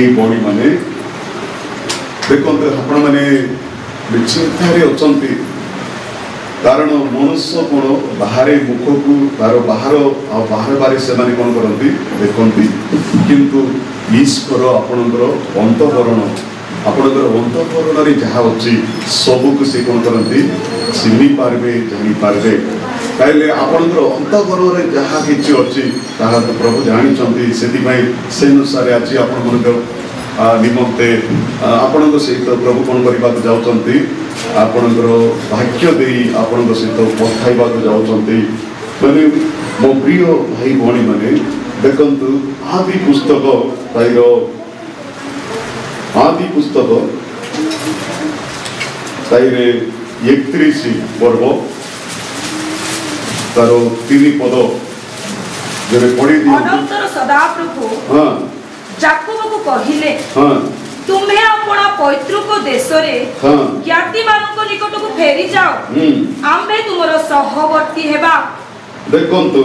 भाई भौणी माने देखते आपण मैंने चिंतार अच्छा कारण मनुष्य कौन बाहर मुख को तार बाहर बाहर बारे से कौन करती देखती किंतु ईश्वर आपणकर अंतकरण आपणकर अंतकरण जहाँ अच्छी सबको सी कौन करती चिन्ह पारे जानीपारे ताइले आपणकर अंतकरण जहाँ किसी अच्छी तो प्रभु जानी से अनुसार आज आपण निमंते आपण सहित प्रभु कौन करने जाऊँगी आपणकर भाग्य दे आपण सहित कथाइबा जाऊँगी मैंने मो प्रिय भाई भौणी मैंने देखु आदि पुस्तक ताइर आदि पुस्तक ताइरे 31 पर्व तार 3 पद जब पढ़ी अनंतर सदाप्रभु हाँ याकूब को कहिले हाँ तुम्हें अपना पैतृक देश रे ज्ञाति मानक निकट को फेरी जाओ आम्भे तुमरो सहवर्ती हेबा देखंतु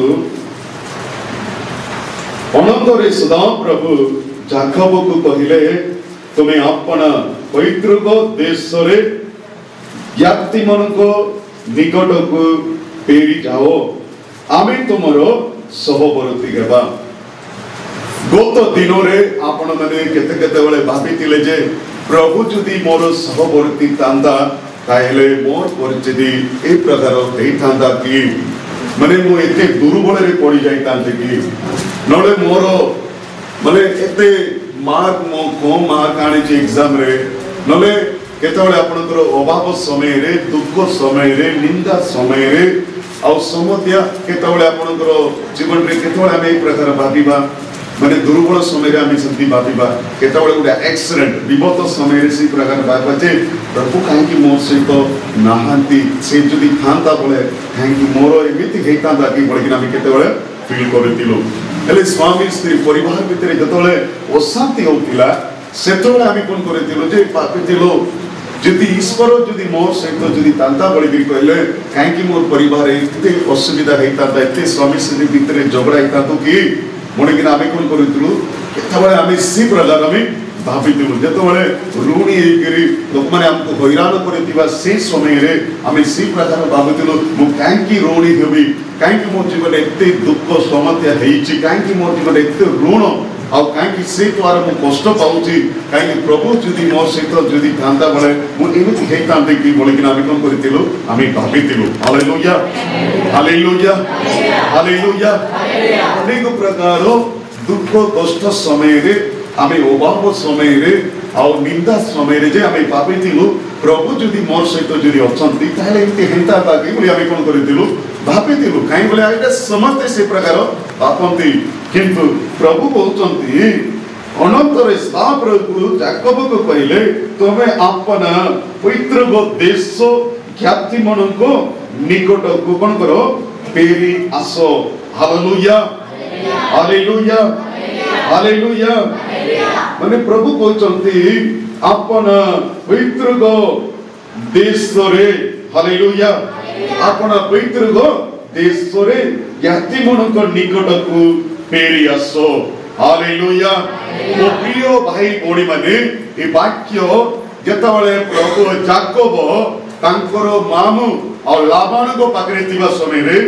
अनंतर सदाप्रभु याकूब को कहिले तुम्हें अपना पैतृक देश रे ज्ञाति मानक निकट को फेरी जाओ आमे तुमरो सहवर्ती हेबा गत दिन में आपण मैंने केते केते बेले भाबीतिले जे प्रभु जदि मोर सहवर्ती तांदा ताइले मोर परिस्थिति ए प्रकार हेई थांदा कि माने मो एते दुर्बल रे पड़ी जाई तांते कि नले मोर माने एते मार्क मो कम मार्क आनी जे एग्जाम रे नले केते बेले आपनकर अभाव समय रे दुख समय रे निंदा समय रे आ समस्या केते बेले आपनकर जीवन रे केते बेले हम ए प्रकार भाबीबा माने दुर्बल समय आम से भावा केत गोटे एक्सीडेंट विपद समय से प्रकार भावा जे प्रभु कहीं मोर सहित नहांती से जदि था बोले कहीं मोर एमती होता कि बोलिक आम केत फिल करूँ स्वामी स्त्री परिवार भितर जो अशांति होता से आम कौन करूँ जदि ईश्वर जदि मोर सहित जदि तांता बोलिक कहले कहीं मोर परिवार एत असुविधा होता एत स्वामी स्त्री भितर झगड़ा होता कि मुड़े आम कौन करूँ आम सी प्रकार आम भाविलु जिते ऋणी लोक मैंने आमको हैरान कर समय आम सी प्रकार भावुलु मुझे कहीं ऋणी हेबी कहीं मो जीवन एत दुख समस्या कहीं मो जीवन एत ऋण आउ कहीं से द्वारा मुझे कष्ट पाऊँगी कहीं प्रभु जदि मो सहित जदि था बेले मुझे होता कि बोलिक आम कौन करूँ आम भाविलु हालेलुया हालेलुया हालेलुया अनेक प्रकार दुख कष्ट समय आम अभाव समय निंदा समय आम भाविलु प्रभु जदि मोर सहित जदि अच्छा एमती होता कि आम कौन करूँ भाविलु कहीं बोले समस्ते से प्रकार भावती किंतु प्रभु कहते अनंतर प्रभु याकूब को कहले तुम्हें अपना पैतृक देश ज्ञाति मन को निकट को कौन करो फेरी आस हालेलुया हालेलुया हालेलुया माने प्रभु कहते अपना पैतृक देश रे हालेलुया अपना पैतृक देश रे ज्ञाति मन को निकट को फेरी आसो हालेलुया मो प्रिय भाई भौणी माने ए वाक्य जेतबेले प्रभु याकूब तांकर मामू और लाबान को पाखरे थिबा समय रे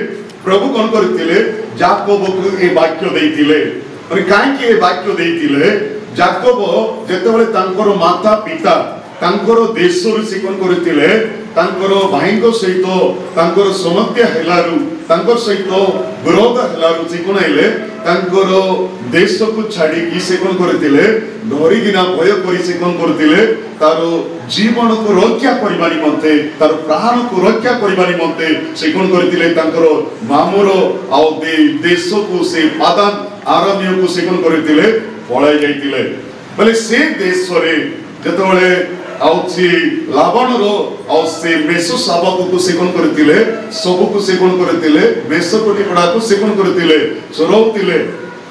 प्रभु कोन करथिले याकूब को ए वाक्य देथिले और काहे कि ए वाक्य देथिले याकूब जेतबेले तांकर माता पिता तांकर देश रे से कोन करथिले तांकर भाईको सहित तांकर समस्या हेलारु तांकर सहित विरोध हेलारु से कोन आइले तांकर देश को छाड़ी कि से कोन करथिले डरी गिना भय करी से कोन करथिले तारो जीवन को रक्षा करबा निमंते तारो प्राण को रक्षा करबा निमंते से कोन करथिले तांकर मामूरो आ देश को से पादान आरण्य को से कोन करथिले पळाई जाइतिले बोले से देश रे जेतबेले आउची लावण रो और से मेसो शाबक को से कोन करथिले सब को से कोन करथिले मेसो कोटी पड़ा को से कोन करथिले चोरौतिले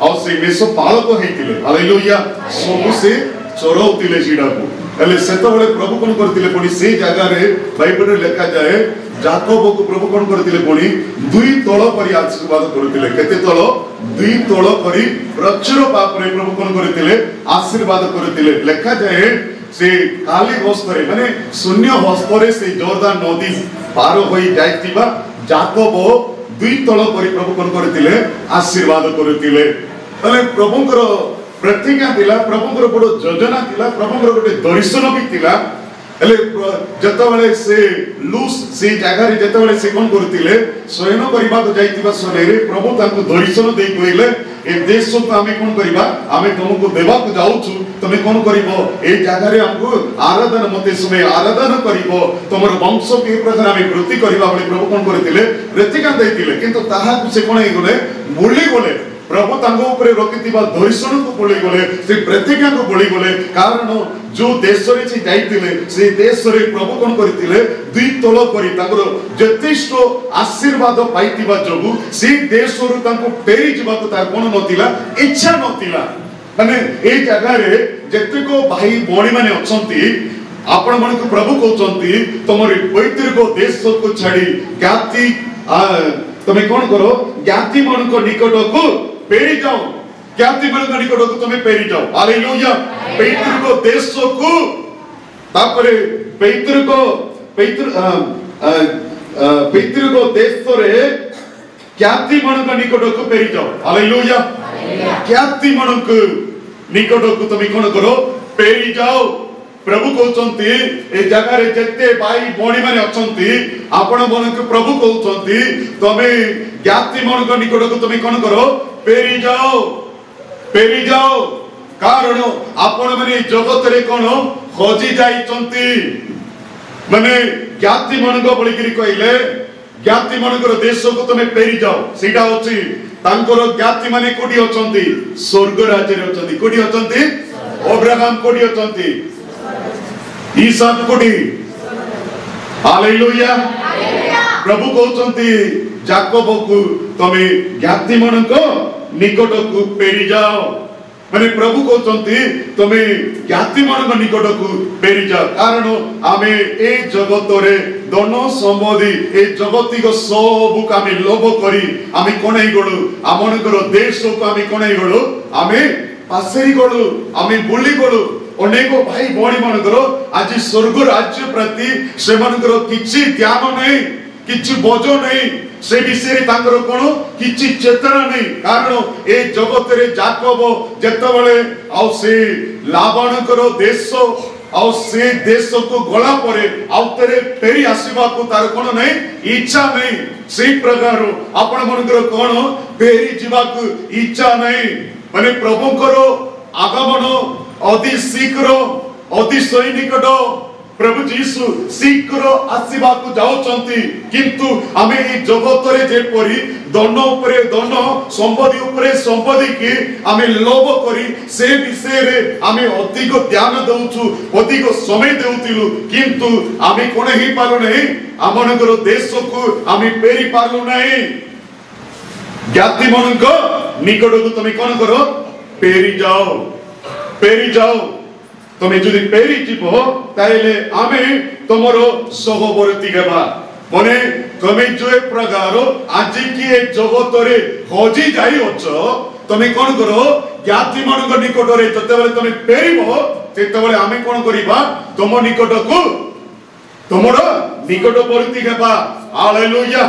और से मेसो पालक हेतिले हालेलुया सब से चोरौतिले सीडा को एले सेतबेले प्रभु कोन करथिले पुनी से जगह रे बाइबल रे लिखा जाए याकूब को प्रभु कोन करथिले पुनी दुई तळ परि आशीर्वाद करथिले केते तळ दुई तोल करी प्रचुर पापरे प्रभु कौन करथिले आशीर्वाद करथिले लेखा जाए से खाली हस्तरे माने शून्य हस्तरे से जोरदार नदी पार होई जाइतिबा याकूब दुई तोल करी प्रभु कौन करथिले आशीर्वाद करथिले तले प्रभुଙ୍କର प्रतिज्ञा थिला प्रभुଙ୍କର बड़ योजना थिला प्रभुଙ୍କର गोटे दर्शन भी थिला एले जतबेले से लूस से जगह रे जतबेले से कोन करथिले स्वयं करबा तो जाइतिबा समय रे प्रभु तांको दर्शन देई कहले ए देश को आमे कोन करबा आमे तुमको देबा को जाउछु तमे कोन करिवो ए जगह रे हमको आराधना मते समय आराधना करिवो तमर वंश के प्रकार आमे वृद्धि करबा बले प्रभु कोन करथिले प्रतिज्ञा देइतिले किंतु ताहा से कोन हे गले मुली गले प्रभु तांको ऊपर रखिथिबा दर्शन को बोली गले से प्रतिज्ञा को बोली गले कारण जो देश रे से जाइतिले से देश रे प्रभु कोन करथिले दुई तोल करी तांकर जथेष्ट आशीर्वाद पाइतिबा जबु से देश रो तांको पेरी जिबा को तार कोन नथिला इच्छा नथिला माने ए जगह रे जते को भाई बोणी माने अछंती आपण मन को प्रभु कहउचंती तमरी पवित्र को देश को छाडी ज्ञाति तमे कोन करो ज्ञाति मन को निकट को पेरी जाओ ज्ञाति मन को निकट को तमे पेरी जाओ हालेलुया पवित्र को देश को तापरे पवित्र को देश रे ज्ञाति मन को निकट को पेरी जाओ हालेलुया ज्ञाति मन को निकट को तमे कोन करो पेरी जाओ प्रभु कहउचंती ए जगह रे जत्ते भाई बोणी माने अछंती आपण मन को प्रभु कहउचंती तमे ज्ञाति मन को निकट को तमे कोन करो पेरी जाओ कारण आपण माने जगत रे कोन खोजी जाइचंती माने ज्ञाति मन को बोली करी कहले ज्ञाति मन को देश को तमे पेरी जाओ सीधा होची तांकर ज्ञाति माने कोडी अछंती स्वर्ग राज्य रे अछंती कोडी अछंती अब्राहम कोडी अछंती ईसाक कोडी हालेलुया प्रभु कहउचंती याकूब को तमे ज्ञाति मन को निकट को पेरी जाओ माने प्रभु कहउचंती तमे ज्ञाति मन को निकट को पेरी जाओ कारण आमे ए जगत रे दोनो संबंधी ए जगतिक सब को आमे लोभ करी आमे कोनै गळु आमनकर देश को आमे कोनै गळु आमे पासेरी गळु आमे बुली गळु अनेक भाई बणी मानकर आज स्वर्ग राज्य प्रति से मानकर किछि ध्यान नहीं किछि बोझ नहीं से विषय तांकर कोन किछि चेतना नहीं कारण ए जगत रे याकूब जेतबेले आ से लाबानकर देश आ से देश को गला परे आ तेरे फेरी आसीबा को तार कोन नहीं इच्छा नहीं से प्रकार आपण मानकर कोन फेरी जीवा को इच्छा नहीं माने प्रभुकर आगमन अति शीघ्र अति सैनिकट प्रभु जीसु शीघ्र आसीबा को जाउचंती किंतु आमे ए जगत रे जे परी दन ऊपरे दन संपत्ति ऊपरे संपत्ति की आमे लोभ करी से विषय रे आमे अधिक ध्यान दउछु अधिक समय देउतिलु किंतु आमे कोने ही पालो नहीं आमनकर देश को आमे पेरी पालो नहीं ज्ञाति मनक निकट को तमे कोन करो पेरी जाओ तमे जदि पेरी जीवो ताइले आमे तमरो सहवर्ती हेबा माने तमे जो प्रकार आज की ए जगत रे खोजी जाई अछो तमे कोन करो ज्ञाति मन निकट रे जतेबेले तमे पेरीबो तेतेबेले आमे कोन करिबा तम निकट को तमरो निकटवर्ती हेबा हालेलुया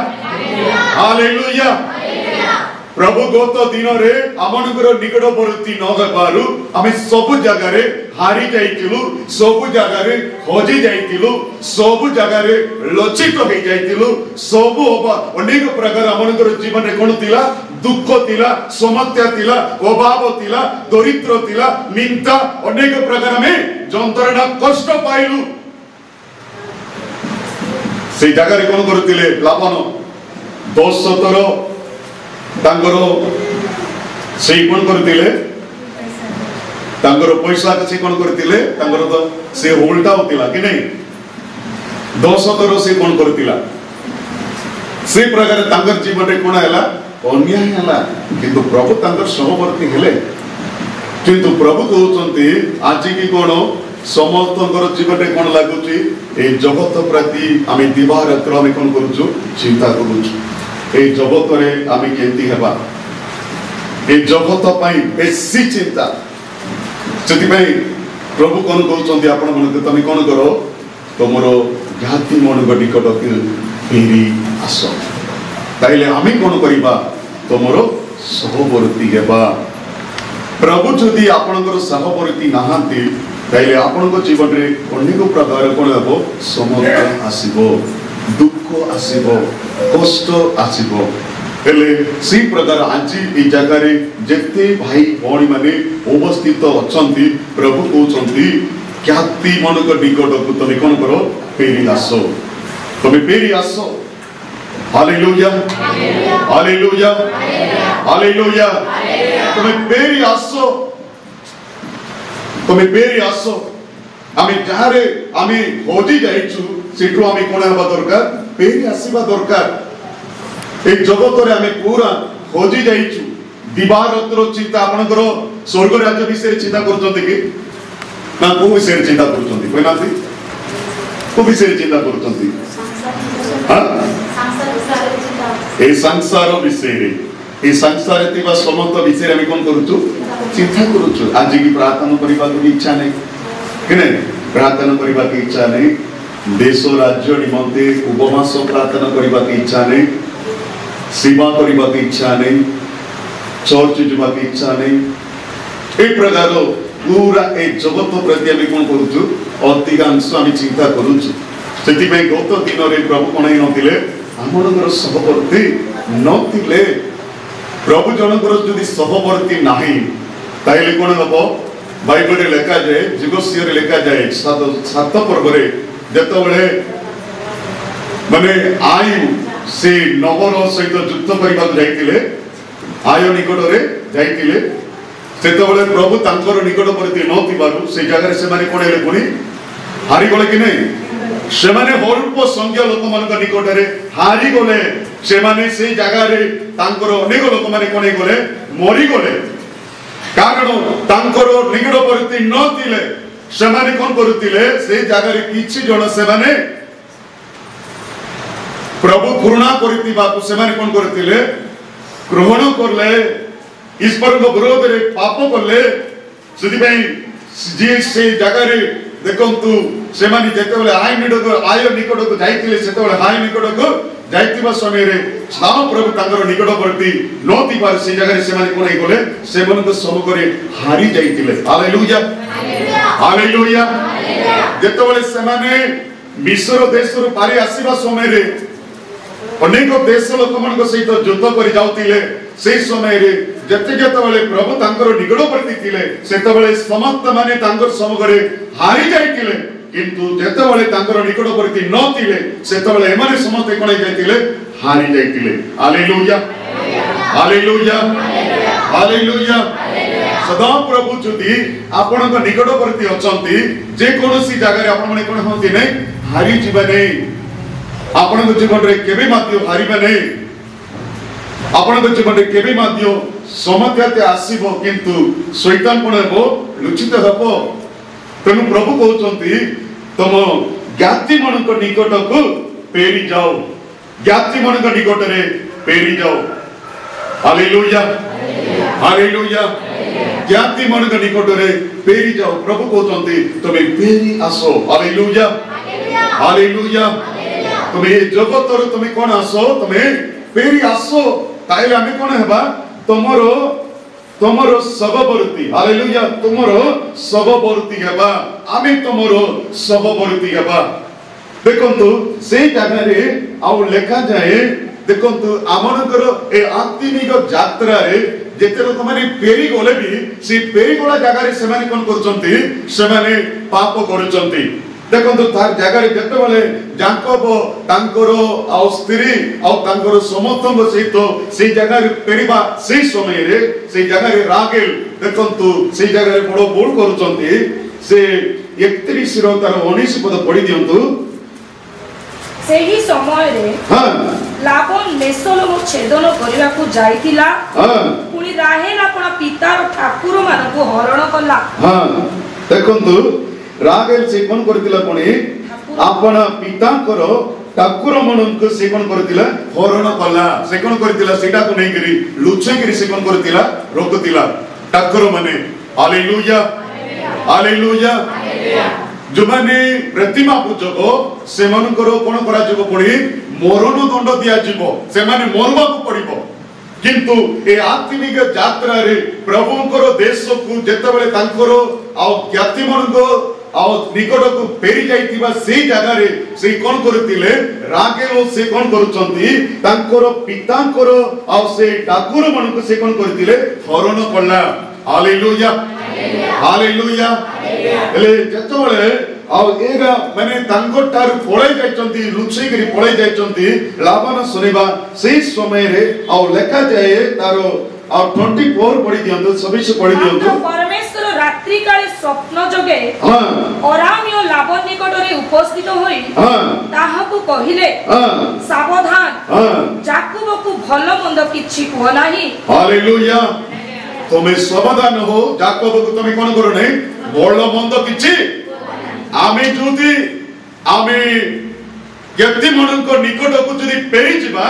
हालेलुया प्रभु गत दिन रे आमनकर निकटवर्ती न हेबारु आमे सब जगह रे हारी जाइतिलु सब जगह रे खोजी जाइतिलु सब जगह रे लज्जित हो जाइतिलु सब अनेक प्रकार आमनकर जीवन रे कोन थिला दुख थिला समस्या थिला अभाव थिला दरिद्र थिला निंदा अनेक प्रकार में जंत्रणा कष्ट पाइलु से जगह रे कोन करथिले लाबान 10 थर तांगर से कोन करथिले तांगर पैसा से कोन करथिले तांगर तो से उल्टा होतिला कि नहीं 10 थर से कोन करथिला से प्रकार तांगर जीवन रे कोन हैला अन्याय हैला किंतु प्रभु तांगर सहवर्ती हेले किंतु प्रभु कहउचंती आज की कोन समस्तंकर जीवन रे कोन लागुची ए जगत प्रति आमे दिवा रात्र आमे कोन करूछु चिंता करूछु ए जगत रे आमे केंती हेबा ए जगत पाई बेसी चिंता सेति प्रभु कौन कहते आपण मन तुम कौन करो तुमर ज्ञाति मन निकट फेरी आस ताइले आम कौन करवा तुमर सहवर्ती हेबा प्रभु जदि आपणकर सहवर्ती नहांती ताइले आपणक जीवन रे अनेक प्रकार कौन हेबो समस्या आसीबो दुख आसीबो कष्ट आसीबो हेले सी प्रकार आज ये जगह जिते भाई भौणी माने उपस्थित अछंती प्रभु कहउछंती ज्ञाति मनक निकट को तुम कौन करो फेरी आस तुम फेरी आस हालेलुया हालेलुया हालेलुया तुम फेरी आस तुम फेरी आस आमे जहारे आमे होजी जाइछु सेठु आमे कोन हबा दरकार फेरी आसीबा दरकार ए जगत रे आमे पूरा खोजी जाइछु दिवारात्र चिंता आपनकर स्वर्ग राज्य विषय चिंता करछन्ते कि ना को विषय चिंता करछन्ते कोइ नाथि को विषय चिंता करछन्ते हां ए संसार विषय रे ए संसार तिबा समस्त विषय रे हम कोन करूछु चिंता करूछु आज की प्रार्थना करबा की इच्छा नै किने प्रार्थना करबा की इच्छा नै देश राज्य निमंते उपवास प्रार्थना करबा की इच्छा नै सेवा करबा की इच्छा नहीं चर्च जावा की इच्छा नहीं ए प्रकार पूरा ए जगत प्रति आम कौन करूछु अधिकांश आम चिंता करूछु सेति में गत दिन रे प्रभु कोन ही नथिले हमनकर सहवर्ती नथिले प्रभु जनकर जदि सहवर्ती नाही ताइले कोन हबो बाइबल रे लिखा जाए जीवस्य रे लिखा जाए सात पर्व रे जतो बेले माने आयु से नगर सहित युद्ध करबा जाइतिले आय निकट रे जाइतिले सेतबेले प्रभु तांकर निकट परति नथिबारु से जगह रे से माने कोन हेले पुनी हारि गले कि नै से माने अल्प संख्या लोक मान निकट रे हारि गले से माने से जगह रे तांकर अनेक लोक माने कोन गले मरि गले कारण तांकर निकट परति नथिले से माने कोन करूतिले से जगह रे किछि जण से माने प्रभु करुणा करतिबा को से माने कोन करतिले ग्रहण करले ईश्वर को विरोध रे पाप करले सेति पई जे से जगह रे देखंतु से माने जेते बेले आय निकट को जाइतिले सेते बेले आय निकट को जाइतिबा समय रे साम प्रभु तांगर निकट परति नोति पार से जगह रे से माने कोन गले से मन को सब करे हारि जाइतिले हालेलुया हालेलुया जेते बेले से माने मिस्र देश रो पारी आसीबा समय रे अनेक देश लोक मन सहित युद्ध कर जाउतिले से समय रे जते जते बेले प्रभु तांकर निकट परति थिले सेते बेले समस्त माने तांकर समगरे हारि जाइतिले किंतु जते बेले तांकर निकट परति न थिले सेते बेले एमाने समस्त कोन जाइतिले हारि जाइतिले हालेलुया हालेलुया हालेलुया सदा प्रभु जदि आपनक निकट परति अछंती जे कोनोसी जगह रे आपन माने कोन होती नै हारि जीवा नै आपण जीवन रे केबे माध्य हारिबे नै आपण जीवन रे केबे माध्य समस्याते आसीबो किंतु शैतान कोन हेबो लुचित हेबो तेनु प्रभु कहउचंती तुम ज्ञाति मनक निकट को पेरी जाओ ज्ञाति मनक निकट रे पेरी जाओ हालेलुया हालेलुया ज्ञाति मनक निकट रे पेरी जाओ प्रभु कहउचंती तुम पेरी आसो हालेलुया हालेलुया तुम ये जगत रो तुम कोन आसो तुम पेरी आसो ताइले आमे कोन हेबा तमरो तमरो सबवर्ती हालेलुया तमरो सबवर्ती हेबा आमे तमरो सबवर्ती हेबा देखंतु से जगह रे आ लेखा जाए देखंतु आमनकर ए आत्मिक यात्रा रे जेते लोक माने पेरी गले भी से पेरी गला जगह रे से माने कोन करचंती से माने पाप करचंती देखंतु तार जगह रे जते बेले याकूब तांकर आ स्त्री आ तांकर समस्तंग सहित से जगह रे पेरीबा से समय रे से जगह रे रागेल देखंतु से जगह रे बड़ बोल करचंती से 31 रो तार 19 पद पढि दियंतु सेही समय रे हां लाबन मेसोलो छेदन करिवा को जाइतिला हां पुनी राहेल आपन पितार ठाकुर मान को हरण कला हां देखंतु रागेल से कोन करतिला पुनी आपन पितांकर ठाकुर मनक से कोन करतिला हरण कला से कोन करतिला सेटा को नै करी लुचे करी से कोन करतिला रोकतिला ठाकुर माने हालेलुया हालेलुया जो माने प्रतिमा पूजक से मनकर कोन करा जको पड़ी मरण दंड दिया जीवो से माने मरबा को पड़िबो किंतु ए आत्मिक यात्रा रे प्रभुंकर देश को जेतेबेले तांकर आ ज्ञाति मनको आ निकट को पेरी जाइतिबा से जगह रे से कोन करतिले रागेलो से कोन करूचंती तांकर पितांकर आ से ठाकुर मनको से कोन करतिले हरण कला हालेलुया हालेलुया एले जेतेबेले आ एगा माने तांकर तार पळै जाइचंती लुचै करी पळै जाइचंती लाबान सुनिबा से समय रे आ लेखा जाए तारो आ 24 पढि दियंतो 26 पढि दियंतो परमेश्वर रात्रि काले स्वप्न जोगे अरामियो लाबन निकट रे उपस्थित होई ताहाकू कहिले सावधान जाकुब को भलो मंद किछि को नाही हालेलुया तुमे सावधान हो जाकुब को तुमे कोन करो नै भलो मंद किछि आमे जोदी आमे व्यक्ति मनक निकट को जदी पेरी जिबा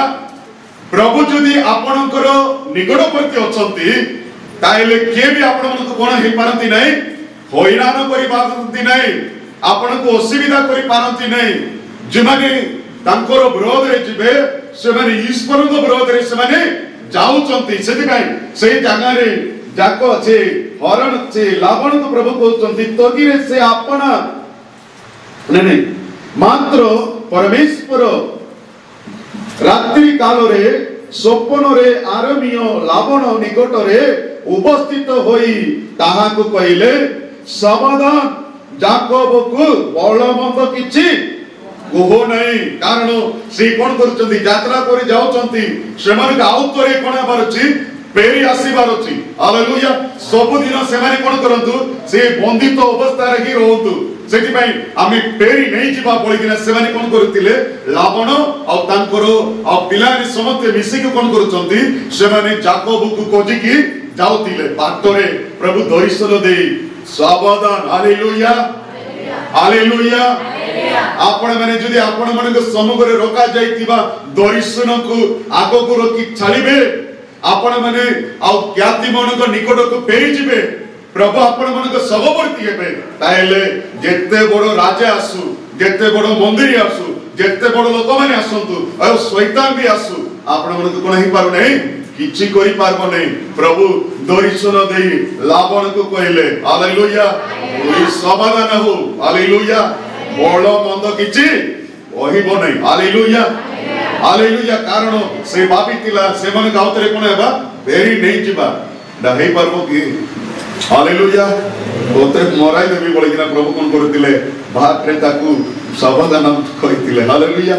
प्रभु जदी आपनकर निकटवर्ती अछंती ताइले के भी आपन मनक कोन हे पारंती नै होइरान करि पारंती नै आपन को असुविधा करि पारंती नै जे माने तांकर विरोध रे जिबे से माने ईश्वर को विरोध रे से माने जाउचंती सेति भाई सेही जगह रे जाको छे हरण छे लावण को प्रभु कहउचंती तोगी रे से आपन नै मात्र परमेश्वर रात्रि काल रे स्वप्न रे आरमीय लावण निकट रे उपस्थित होई ताहा को कहिले सावधान जाकोब को बलमंद किछि ओहो नहीं कारण से कोन करचंती यात्रा करि जाउचंती से मन आउतरे कोन बारछि पेरी आसीबार अछि हालेलुया सब दिन से माने कोन करंतु से बंधित अवस्था रे ही रहंतु सेति पई आमी पेरी नहीं जिबा बोलिकिना से माने कोन करतिले लावण आ तांकर आ पिलानी समते मिसी के कोन करचंती से माने जाकोब को कोजि की जाउतिले बाटरे प्रभु दर्शन देई सावधान हालेलुया हालेलुया आपण माने जदी आपण माने के समग्र रोका जाईतिबा दर्शन को आगो को रोकी छालिबे आपण माने आ ज्ञाति मन को निकट को पेरी जिबे प्रभु आपण मन को सबवर्ती हेबे ताइले जेते बड़ राजा आसु जेते बड़ मंदिर आसु जेते बड़ लोक माने आसंतु आ शैतान भी आसु आपण मन को कोन ही पारु नै किछि करि पारबो नै प्रभु दर्शन देई लावण को कहले हालेलुया ओई समाधान हो हालेलुया बड़ मंद किछि ओहिबो नै हालेलुया हालेलुया कारण से भाबितिला से मन गाउतरे कोन हेबा भेरी नै जिबा ना हे पारबो कि हालेलुया ओतरे मराई देबी बोलिना प्रभु कोन करतिले भात रे ताकू सावधान कहितिले हालेलुया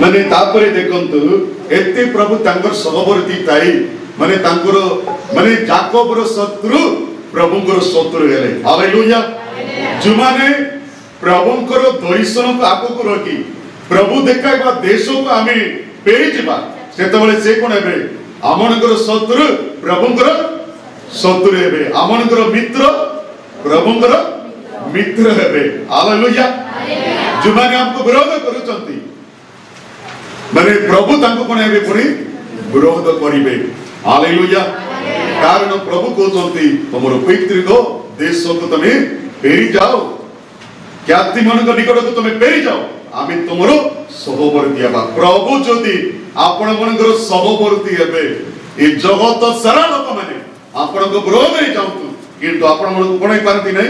माने तापरे देखंतु एते प्रभु तांकर सहवर्ती ताई माने तांकर माने जाकोबर शत्रु प्रभुଙ୍କର शत्रु हेले हालेलुया जुमाने प्रभुଙ୍କର दर्शन को आको को रखी प्रभु देखाइबा देश को आमे पेरी जिबा सेतबेले से कोन हेबे आमनकर शत्रु प्रभुଙ୍କର शत्रु हेबे आमनकर मित्र प्रभुଙ୍କର मित्र हेबे हालेलुया जो माने हमको विरोध करूचंती माने प्रभु तांको कोन हेबे पुनी विरोध करिवे हालेलुया कारण प्रभु कहउचंती तमरो पैतृक देश को तमे पेरी जाओ ज्ञाति मनक निकट को तमे पेरी जाओ आमे तमरो सहवर्ती हेबा प्रभु जदी आपण मनकर सहवर्ती हेबे ए जगत सारा लोक माने आपण को विरोध रे जाउतु किंतु आपण मन को कोनै पारती नै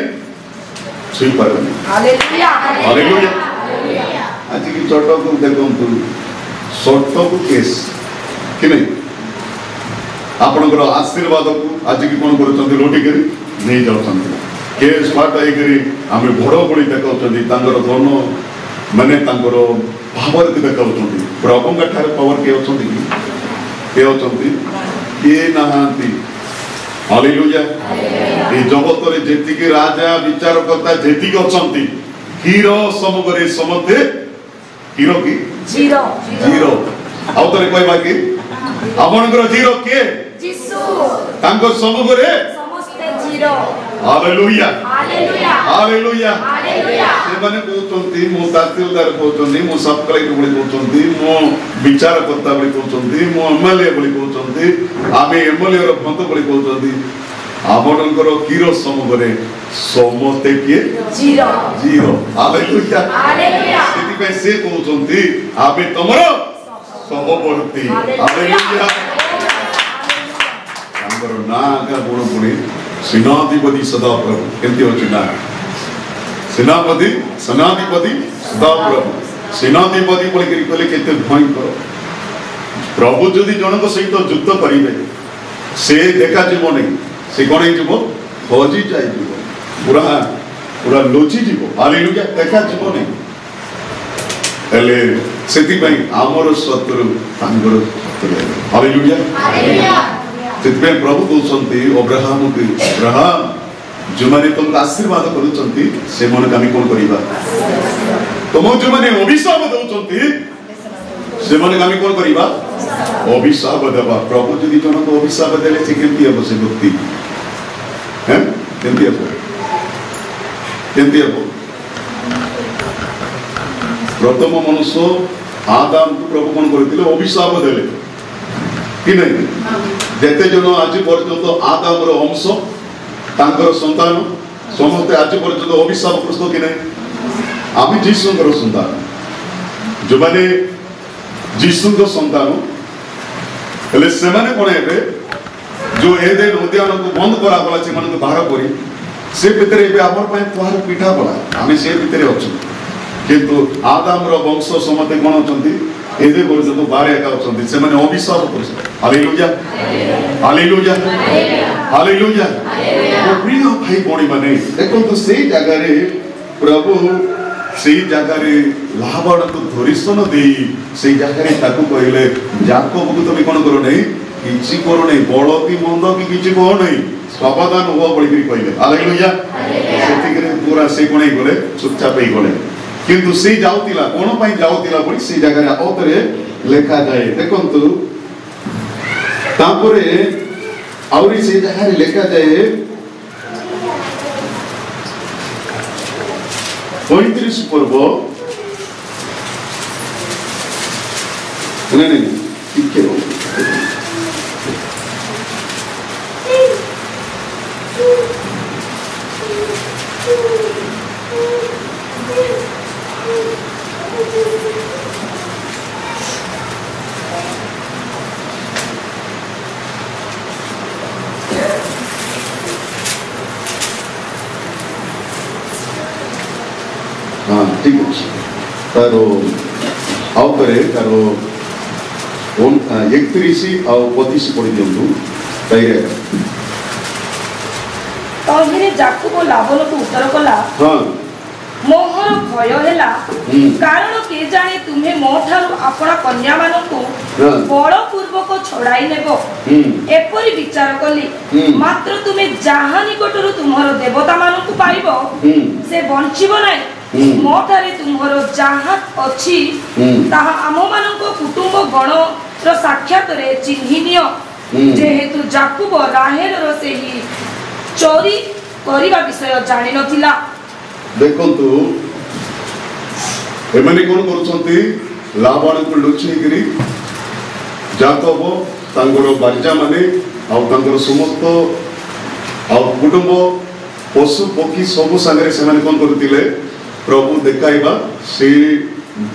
सही पारनी हालेलुया हालेलुया आज की छोटो को देखंतु छोटो को केस कि नै आपण को आशीर्वाद को आज की कोन करचंती लोटी करी नै जाउचंती केस फाटा हे करी आमे बडो बडी देखौचंती तांगर धन माने तांगर पावर के देखौचंती प्रभु का ठार पावर के होचंती के नहांती हालेलुया ए जगत रे जेति के राजा विचारकर्ता जेति के अछंती हीरो समगरे समते हीरो की जीरो जीरो आउ तरे कहबा कि आपनकर जीरो के यीशु तांको समगरे समस्त जीरो हालेलुया हालेलुया हालेलुया ସେମାନେ କହୁଛନ୍ତି ମୁଁ ତହସିଲଦାର କହୁଛନ୍ତି, ମୁଁ ସବ୍ କଲେକ୍ଟର ବୋଲି କହୁଛନ୍ତି, ମୁଁ ବିଚାରକର୍ତ୍ତା ବୋଲି କହୁଛନ୍ତି, ମୁଁ ଏମଏଲଏ ବୋଲି କହୁଛନ୍ତି, ଆମେ ଏମଏଲଏ ର ଭନ୍ତ ବୋଲି କହୁଛନ୍ତି। ଆପଣଙ୍କର କିର ସମୂହରେ ସମସ୍ତେ କିଏ? ଜିରୋ। ହାଲେଲୁୟା। ସେଥିପାଇଁ ସେ କହୁଛନ୍ତି ଆମେ ତମର ସହବର୍ତ୍ତୀ। ହାଲେଲୁୟା। ତାଙ୍କର ନାଁ ଆଜ୍ଞା ଗୁଣ ପୁଣି ସେନାଧିପତି ସଦାପ୍ରଭୁ। କେମିତି ଅଛି ନା? ସେନାଧିପତି ସଦାପ୍ରଭୁ। ସେନାଧିପତି ବୋଲିକିରି କହିଲେ କେତେ ଭୟଙ୍କର। ପ୍ରଭୁ ଯଦି ଜଣଙ୍କ ସହିତ ଯୁକ୍ତ କରିବେ ସେ ଦେଖାଯିବ ନାହିଁ, ସେ କଣ ହେଇଯିବ? ହଜି ଯାଇଯିବ, ପୁରା ଲୁଚିଯିବ। ହାଲେଲୁୟା। ଦେଖାଯିବ ନାହିଁ। ହେଲେ ସେଥିପାଇଁ ଆମର ଶତ୍ରୁ ତାଙ୍କର ଶତ୍ରୁ। ହାଲେଲୁୟା। ସେଥିପାଇଁ ପ୍ରଭୁ କହୁଛନ୍ତି ଅବ୍ରାହମକୁ, ଅବ୍ରାହମ ଯେଉଁମାନେ ତମକୁ ଆଶୀର୍ବାଦ କରୁଛନ୍ତି ସେମାନଙ୍କୁ ଆମେ କଣ କରିବା? ତମକୁ ଯେଉଁମାନେ ଅଭିଶାପ ଦଉଛନ୍ତି ସେମାନଙ୍କୁ ଆମେ କଣ କରିବା? ଅଭିଶାପ ଦେବା। ପ୍ରଭୁ ଯଦି ଜଣକୁ ଅଭିଶାପ ଦେଲେ ସେ କେମିତି ହେବ? ସେ ବ୍ୟକ୍ତି କେମିତି ହେବ? ପ୍ରଥମ ମନୁଷ୍ୟ ଆଦାମକୁ ପ୍ରଭୁ କଣ କରିଥିଲେ? ଅଭିଶାପ ଦେଲେ କି ନାହିଁ? ଯେତେ ଜଣ ଆଜି ପର୍ଯ୍ୟନ୍ତ ଆଦାମର ଅଂଶ, ତାଙ୍କର ସନ୍ତାନ ସମସ୍ତେ ଆଜି ପର୍ଯ୍ୟନ୍ତ ଅଭିଶାପଗ୍ରସ୍ତ କି ନାହିଁ? ଆମେ ଯୀଶୁଙ୍କର ସନ୍ତାନ। ଯେଉଁମାନେ ଯୀଶୁଙ୍କ ସନ୍ତାନ ହେଲେ ସେମାନେ କଣ ହେବେ? ଯୋଉ ଏଦେନ ଉଦ୍ୟାନକୁ ବନ୍ଦ କରାଗଲା ସେମାନଙ୍କୁ ବାହାର କରି, ସେ ଭିତରେ ଏବେ ଆମର ପାଇଁ ତୁହାର ପିଠା ଗଲା, ଆମେ ସେ ଭିତରେ ଅଛୁ। କିନ୍ତୁ ଆଦାମର ବଂଶ ସମସ୍ତେ କଣ ଅଛନ୍ତି? ଏବେ ପର୍ଯ୍ୟନ୍ତ ବାହାରେ ଏକା ଅଛନ୍ତି। ସେମାନେ ଅଭିଶାପ କରୁଛନ୍ତି। ହାଲେଲୁୟା। ହାଲେଲୁୟା। ହାଲେଲୁୟା। ପ୍ରିୟ ଭାଇ ଭଉଣୀ ମାନେ ଦେଖନ୍ତୁ, ସେଇ ଜାଗାରେ ପ୍ରଭୁ ସେଇ ଜାଗାରେ ଲାବାନକୁ ଦର୍ଶନ ଦେଇ ସେଇ ଜାଗାରେ ତାକୁ କହିଲେ ଯାକବକୁ ତମେ କଣ କର ନାହିଁ? କିଛି କର ନାହିଁ, ବଳ କି ମନ୍ଦ କି କିଛି କହ ନାହିଁ, ସାବଧାନ ହୁଅ ବୋଲିକିରି କହିଲେ। ହାଲେଲୁୟା। ସେତିକିରେ ପୁରା ସେ କଣ ହେଇଗଲେ? ଚୁପଚାପ ହେଇଗଲେ। କିନ୍ତୁ ସେ ଯାଉଥିଲା, କଣ ପାଇଁ ଯାଉଥିଲା ବୋଲି ସେ ଜାଗାରେ ଆଉଥରେ ଲେଖାଯାଏ। ଦେଖନ୍ତୁ ତାପରେ ଆହୁରି ସେ ଜାଗାରେ ଲେଖାଯାଏ 35 ପର୍ବ ଟିକେ ଠିକ ଅଛି। ତାର ଆଉଥରେ ତାର 31 ଆଉ 25 ପଢି ଦିଅନ୍ତୁ। ତହିଁରେ ଯାକୁବ ଲାବନକୁ ଉତ୍ତର କଲା, ମୋହର ଭୟ ହେଲା, କାରଣ କେଜାଣି ତୁମେ ମୋ ଠାରୁ ଆପଣା କନ୍ୟାମାନଙ୍କୁ ବଳପୂର୍ବକ ଛଡାଇ ନେବ। ଏପରି ବିଚାର କଲି, ମାତ୍ର ତୁମେ ଯାହା ନିକଟରୁ ତୁମର ଦେବତା ମାନଙ୍କୁ ପାଇବ ସେ ବଞ୍ଚିବ ନାହିଁ। ମୋ ଠାରେ ତୁମର ଯାହା ଅଛି ତାହା ଆମମାନଙ୍କ କୁଟୁମ୍ବ ଗଣର ସାକ୍ଷାତରେ ଚିହ୍ନି ନିଅ। ଯେହେତୁ ଯାକୁବ ରାହେଲର ସେହି ଚୋରି କରିବା ବିଷୟ ଜାଣିନଥିଲା। ଦେଖନ୍ତୁ ଏମାନେ କଣ କରୁଛନ୍ତି? ଲାବାନକୁ ଲୁଚେଇକିରି ଯାକବ ତାଙ୍କର ବାରିଜା ମାନେ ଆଉ ତାଙ୍କର ସମସ୍ତ ଆଉ କୁଟୁମ୍ବ ପଶୁ ପକ୍ଷୀ ସବୁ ସାଙ୍ଗରେ ସେମାନେ କଣ କରୁଥିଲେ? ପ୍ରଭୁ ଦେଖାଇବା ସେ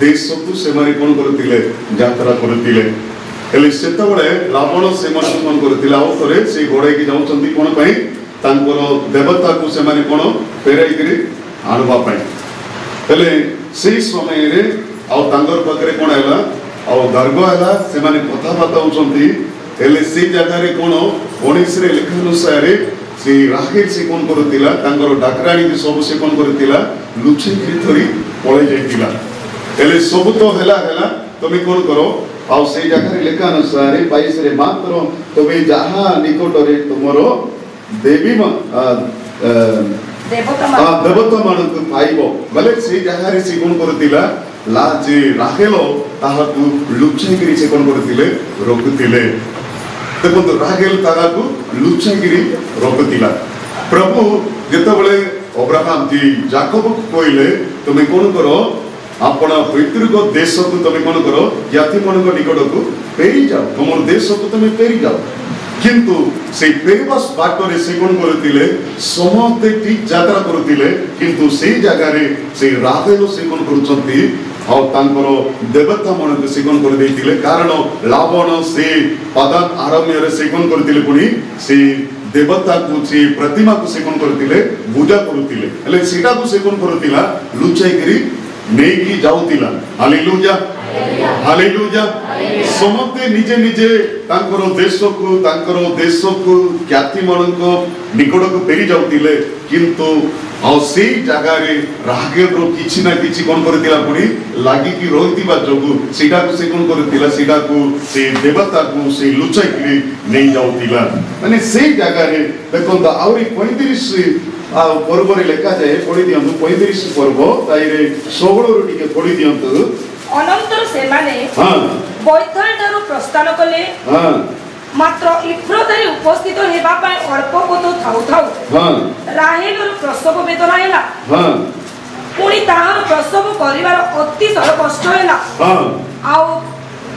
ଦେଶକୁ ସେମାନେ କଣ କରୁଥିଲେ? ଯାତ୍ରା କରୁଥିଲେ। ହେଲେ ସେତେବେଳେ ରାବଣ ସେମାନଙ୍କୁ କଣ କରୁଥିଲେ? ଆଉ ଥରେ ସେ ଘୋଡେଇକି ଯାଉଛନ୍ତି କଣ ପାଇଁ? ତାଙ୍କର ଦେବତାକୁ ସେମାନେ କଣ ଫେରାଇକିରି ଆଣିବା ପାଇଁ। ହେଲେ ସେଇ ସମୟରେ ଆଉ ତାଙ୍କର ପାଖରେ କଣ ହେଲା? ଆଉ ଦର୍ଗ ହେଲା, ସେମାନେ କଥାବାର୍ତ୍ତା ହଉଛନ୍ତି। ହେଲେ ସେଇ ଜାଗାରେ କଣ 19ରେ ଲେଖା ଅନୁସାରେ ସେ ରାହେଲ ସେ କଣ କରୁଥିଲା? ତାଙ୍କର ଡାକରାଣୀ ସବୁ ସେ କଣ କରୁଥିଲା? ଲୁଚେଇକିରି ଧରି ପଳେଇ ଯାଇଥିଲା। ହେଲେ ସବୁ ତ ହେଲା, ତମେ କଣ କର? ଆଉ ସେଇ ଜାଗାରେ ଲେଖା ଅନୁସାରେ 22ରେ ମାତ୍ର ତମେ ଯାହା ନିକଟରେ ତୁମର ଦେବୀ ଦେବତା ମାନଙ୍କୁ ପାଇବ ବୋଲେ ସେଇ ଜାଗାରେ ସେ କଣ କରୁଥିଲା? ଯେ ରାହେଲ ତାହାକୁ ଲୁଚେଇକିରି ସେ କଣ କରୁଥିଲେ? ରଖୁଥିଲେ। ଦେଖନ୍ତୁ ରାହେଲ ତାହାକୁ ଲୁଚେଇକିରି ରଖୁଥିଲା। ପ୍ରଭୁ ଯେତେବେଳେ अब्राहम जी जाकब को कहले तुम कौन करो आपण पैतृक देश को तुम कौन करो ज्ञाति मन निकट को फेरी जाओ तुम देश को तुम फेरी जाओ किंतु से फेरबास बाटरे से कौन करथिले समते ठीक यात्रा करथिले किंतु से जगह रे से राहेल से कौन करछंती और तांकर देवता मन को से कौन कर देथिले कारण लावण से पदान आरम्य रे से कौन करथिले पुनी से देवता को से प्रतिमा को से कौन करथिले पूजा करथिले એટલે सीटा को से कौन करथिला लुचाई करी नहीं की जाउतिला हालेलुया हालेलुया समते निजे निजे तांकर देश को ख्याति मन को निकट को फेरी जाउतिले किंतु आ से जगह रे रागेर रो किछि ना किछि कोन करतिला पुनी लागि की रोइतिबा जोगु सीटा को से कोन करतिला सीटा को से देवता को से लुचाई की नहीं जाउतिला माने से जगह रे देखो आउरी 35 पर्व रे लेखा जाए पढि दियंतु 35 पर्व ताइरे 16 रो टिके पढि दियंतु अनंतर से माने बैथल ठारो प्रस्थान कले मात्र इफ्रोतारे उपस्थित हेबा पाए अल्प पद थाउ थाउ राहेल रो प्रसव वेदना हैला पुणी ताहार प्रसव करिवार अतिशय कष्ट हैला आउ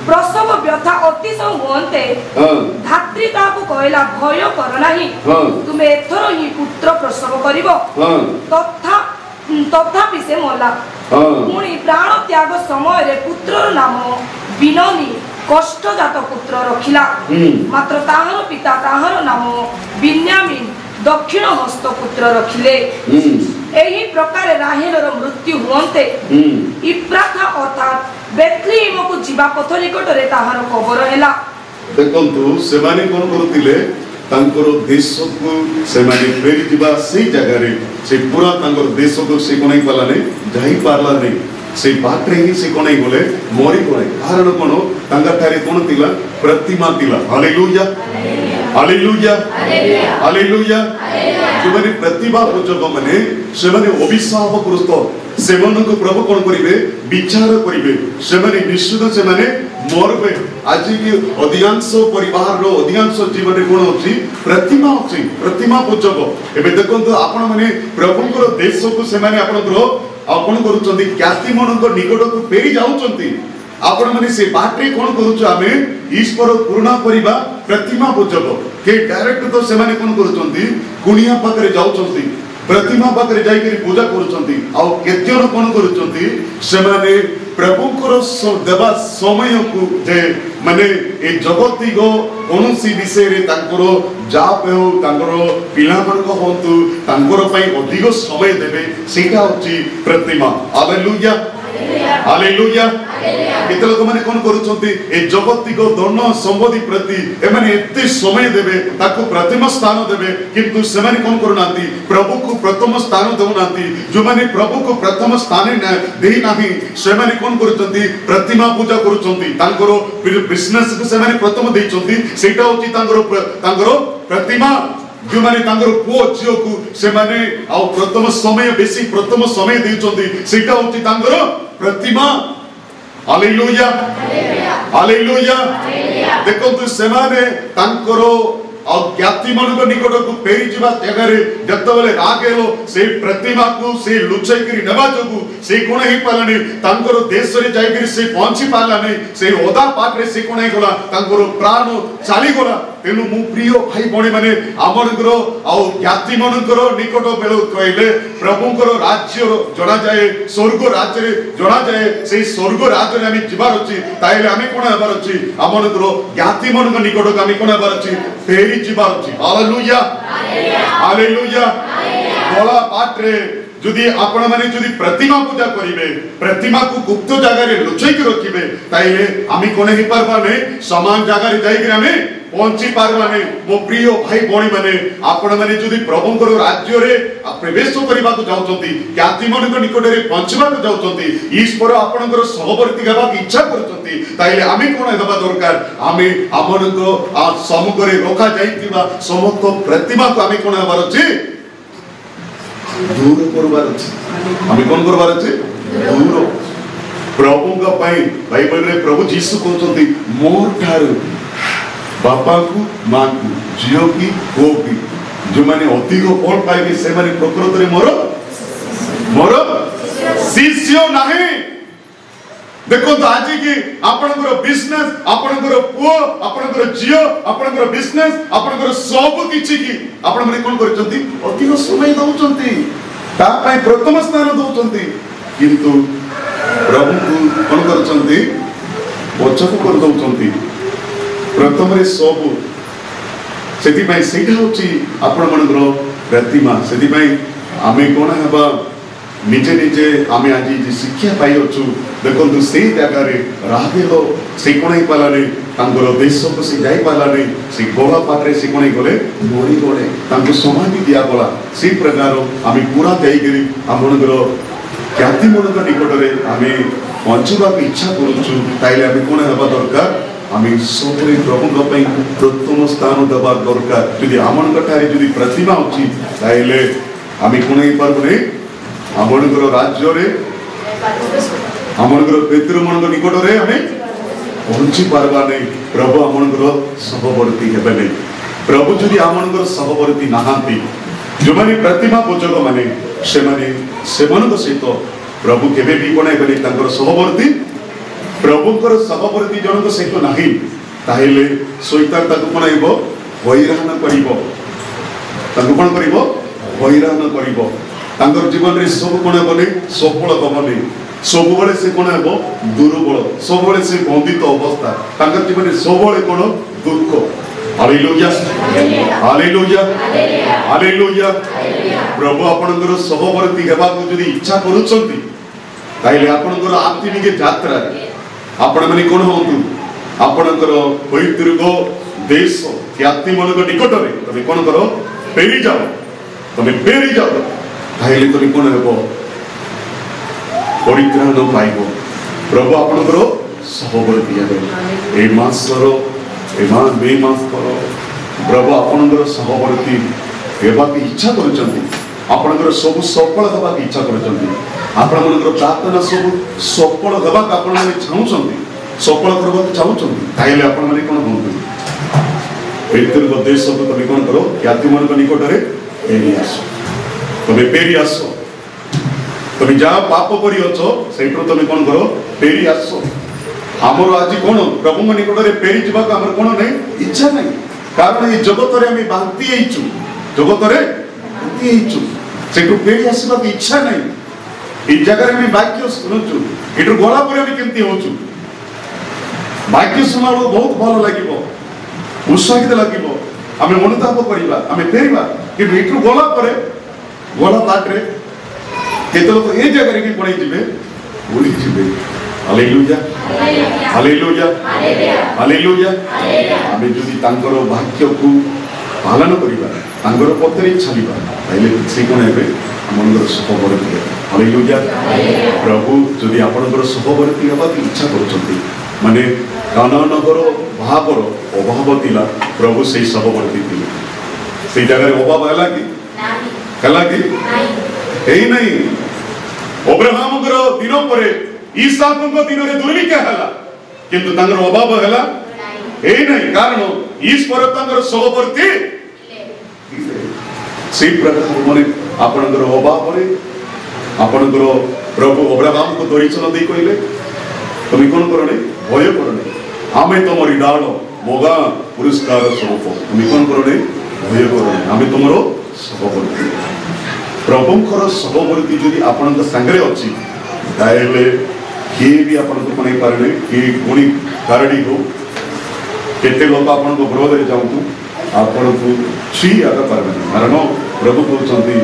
प्रसव व्यथा अतिशय होते धात्री ताको कहला भय कर नाही तुमे एथरो ही पुत्र प्रसव करिवो तथापि से मला पुणी प्राण त्याग समय रे पुत्रर नाम बिनोनी कष्टजात पुत्र रखिला मात्र ताहार पिता ताहार नाम बिन्यामीन दक्षिण हस्त पुत्र रखिले एही प्रकार राहेलर मृत्यु होते इफ्राथा अर्थात बेथलेहेम को जीवा पथ निकट रे ताहार कबर हैला देखंतु सेमाने कोन करथिले तांकर देश को सेमाने फेरी दिबा सही जगह रे से पूरा तांकर देश को से कोनै पाला नै जाई पारला नै से बाटरे ही से कोनै बोले मोरी कोनै कारण कोन तांगा थारे कोन तिला प्रतिमा तिला हालेलुया हालेलुया हालेलुया सेमाने प्रतिभा पूजक माने सेमाने अभिशाप ग्रस्त सेमान को प्रभु कोन करिवे विचार करिवे सेमाने निश्चित सेमाने मोरबे आज की अधिकांश परिवार रो अधिकांश जीवन रे कोन अछि प्रतिमा पूजक एबे देखंतु आपण माने प्रभु को देश को सेमाने आपण करूचंती ख्याति मन को निकट को फेरी जाउचंती आपण माने से बाटरे कोन करूछु आमे ईश्वर पूर्ण करिबा प्रतिमा पूजक के डायरेक्ट तो सेमाने कोन करूचंती कुनिया पाकरे जाउचंती प्रतिमा पाकरे जाई करी पूजा करूचंती आ केत्यन कोन करूचंती सेमाने प्रभु को देवा समय को जे माने ए जगती को कोनसी विषय रे तांकरो जाप हो तांकरो पिला मन को होंतु तांकरो पई अधिक समय देबे सेटा होची प्रतिमा हालेलुया हालेलुया केते लोक माने कोन करूचंती ए जगतिक धन संपत्ति प्रति ए माने एते समय देबे ताको प्रथम स्थान देबे किंतु से माने कोन करूनांती प्रभु को प्रथम स्थान देउनांती जो माने प्रभु को प्रथम स्थान देई नाही से माने कोन करूचंती प्रतिमा पूजा करूचंती तांकरो बिजनेस को से माने प्रथम देइचंती सेटा होची तांकरो प्रतिमा जो माने तांकर पो जियो को से माने आ प्रथम समय बेसी प्रथम समय देउचंती सेटा होची तांकर प्रतिमा हालेलुया हालेलुया देखो तो से माने तांकर आ ज्ञाति मन को निकट को फेरी जिबा जगह रे जतबले रागेलो से प्रतिमा को से लुचाई करी नबा जोगु से कोन ही पालानी तांकर देश रे जाई करी से पहुंची पाला नहीं से ओदा पाट रे से कोन ही गला तांकर प्राण चाली गला तेनु मु प्रिय भाई बणी माने आमनकर आ ज्ञाति मनकर निकट बेलो कहले प्रभुकर राज्य जणा जाए स्वर्ग राज्य रे जणा जाए से स्वर्ग राज्य रे हामी जिबार अछि ताइले हामी कोन हेबार अछि आमनकर ज्ञाति मनक निकट को हामी कोन हेबार अछि फेरी जिबार अछि हालेलुया हालेलुया बोला पाट रे जदि आपण माने जदि प्रतिमा पूजा करिवे प्रतिमा को गुप्त जगह रे लुचाई के रखिबे ताइले हामी कोन ही परबा नै समान जगह रे जाई के हामी पहुंची पारबा नै मो प्रिय भाई बणी माने आपण माने जदि प्रभुकर राज्य रे प्रवेश करबा को जाउचंती ज्ञाति मन को निकट रे पहुंचबा को जाउचंती ईश्वर आपनकर सहवर्ती हेबा की इच्छा करचंती ताइले हामी कोन हेबा दरकार हामी हमनको आ समुद्र रे रोका जाईतिबा समस्त प्रतिमा को हामी कोन हेबार अछि दूर करबार अछि हामी कोन करबार अछि दूर प्रभु का पाई बाइबल रे प्रभु यीशु कहउचंती मोर ठारू बापा को मां को जियो की को की जो माने अधिक फल पाइबे से माने प्रकृत रे मोर शिष्य नाही। देखो तो आज की आपनकर बिजनेस आपनकर पुओ आपनकर जियो आपनकर बिजनेस आपनकर सब किछि की आपन माने कोन करचंती अधिक समय दउचंती ता पय प्रथम स्थान दउचंती किंतु प्रभु को कोन करचंती बचक कर दउचंती प्रथम रे सब सेति पय सेटा होची आपन मनकर प्रतिमा सेति पय आमे कोन हेबा निजे निजे आमे आज जी शिक्षा पाई अछु देखंतु से जगह रे राहेलो से कोनै पालाने तांगर देश को से जाई पालाने से गोला पात्रे से कोनै गले मोरी गले तांको समाधि दिया गला से प्रकार आमे पूरा जाई गिरी हमनकर ख्याति मनकर निकट रे आमे पहुंचबा की इच्छा करूछु ताइले आमे कोन हेबा दरकार आमे सबरे प्रभु पई प्रथम स्थान देबा दरकार यदि हमनकर ठारे यदि प्रतिमा अछि ताइले आमे कोनै परबने हमनकर राज्य रे हमनकर पितृ मनकर निकट रे हमें पहुंची पारबा नै प्रभु हमनकर सहवर्ती हेबे नै प्रभु जदि हमनकर सहवर्ती नाहांती जो माने प्रतिमा पूजक माने से मनक सहित प्रभु केबे भी कोनै बने तांकर सहवर्ती प्रभुकर सहवर्ती जनक सहित नाही ताहेले शैतान ताको कोनाइबो हैरान करिवो ताको कोन करिवो हैरान करिवो तांकर जीवन रे सब कोन बने सफल बने सब बळे से कोन हेबो दुर्बल सब बळे से बंधित अवस्था तांकर जीवन रे सब बळे कोन दुख हालेलुया हालेलुया हालेलुया प्रभु आपनकर सहवर्ती हेबा को जदी इच्छा करूछंती ताइले आपनकर आत्मिक यात्रा आपण माने कोन होंतु आपनकर पवित्र गो देश ख्याति मनक निकट रे तमे कोन करो पेरी जाओ ताइले तमे कोन हेबो परित्राण पाइबो प्रभु आपनकर सहवर्ती हेबे ए मासरो ए मे मास करो प्रभु आपनकर सहवर्ती हेबा की इच्छा करचंती आपनकर सब सफल हेबा की इच्छा करचंती आपनकर प्रार्थना सब सफल हेबा का आपन माने चाहुचंती सफल करबा चाहुचंती ताइले आपन माने कोन होंतु पवित्र देश को तमे कोन करो ख्याति मनक निकट रे फेरी आसो तमे फेरी आसो तमे जा पाप करी अछो सेठो तमे कोन करो फेरी आसो हमर आज कोन प्रभु मन निकट रे फेरी जिबा का हमर कोन नै इच्छा नै कारण ए जगत रे हम बांती हेचु जगत रे बांती हेचु सेठो फेरी आसीबा की इच्छा नै ए जगह रे हम वाक्य सुनछु एठो गोला पर हम केमती होछु वाक्य सुनालो बहुत भलो लागिबो उत्साहित लागिबो हमें मनोताप करिबा हमें फेरिबा कि एठो गोला पर गोला बाटरे केते लोक ए जगह रे कोनै जिबे बोली जिबे हालेलुया हालेलुया हालेलुया हमें जदि तांकर वाक्य को पालन करिबा तांकर पत्रे छालिबा ताइले से कोन हेबे हमनकर सहवर्ती हालेलुया प्रभु जदि आपनकर सहवर्ती हेबा की इच्छा करछंती माने काना नगर भागर अभाव थिला प्रभु से सहवर्ती थिले से जगह रे अभाव हला कि एई नहीं अब्राहम कर दिन परे इसहाक को दिन रे दुर्भिक्ष हला किंतु तांगर अभाव हला एई नहीं कारण ईश्वर तांगर सहवर्ती से प्रकार माने आपनकर अभाव रे आपनकर प्रभु अब्राहम को दर्शन दे कहिले तुम कोन करने भय करने आमे तमरी डाल मोगा पुरस्कार स्वरूप तुम कोन करने भय करने आमे तमरो सहवर्ती प्रभुंकर सहवर्ती जदि आपनक संगरे अछि ताइले के भी आपनक मनै पारने के कोनी कारडी हो केते लोक आपनक विरोध रे जाउतु आपनक छी आगा पारने कारण प्रभु कहउछंती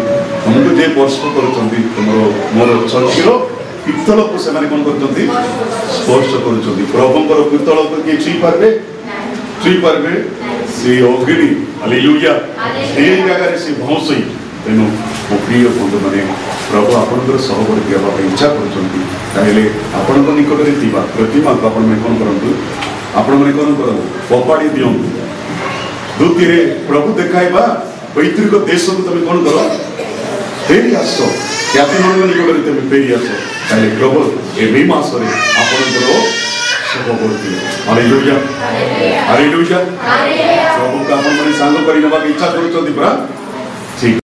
हमको जे स्पर्श करछंती तमरो मोर चर्चिरो पित्तल को से माने कोन करछंती स्पर्श करछंती प्रभुंकर पित्तल को के छी पारबे से अग्नि हालेलुया ए जगह रे से भौसई तेनु प्रिय बंधु माने प्रभु आपनकर सहवर्ती हेबा इच्छा करछंती ताइले आपनक निकट रे थिबा प्रतिमा को आपन में कोन करंतु आपन में कोन करंतु पपाडी दियौ दुति रे प्रभु देखाइबा पैतृक देश को तमे कोन करो फेरी आसो ख्याति मन निकट रे तमे फेरी आसो ताइले प्रभु ए मे मास रे आपनकर सहवर्ती हालेलुया हालेलुया प्रभु का आपन में सांग करि नबा इच्छा करछंती परा ঠিক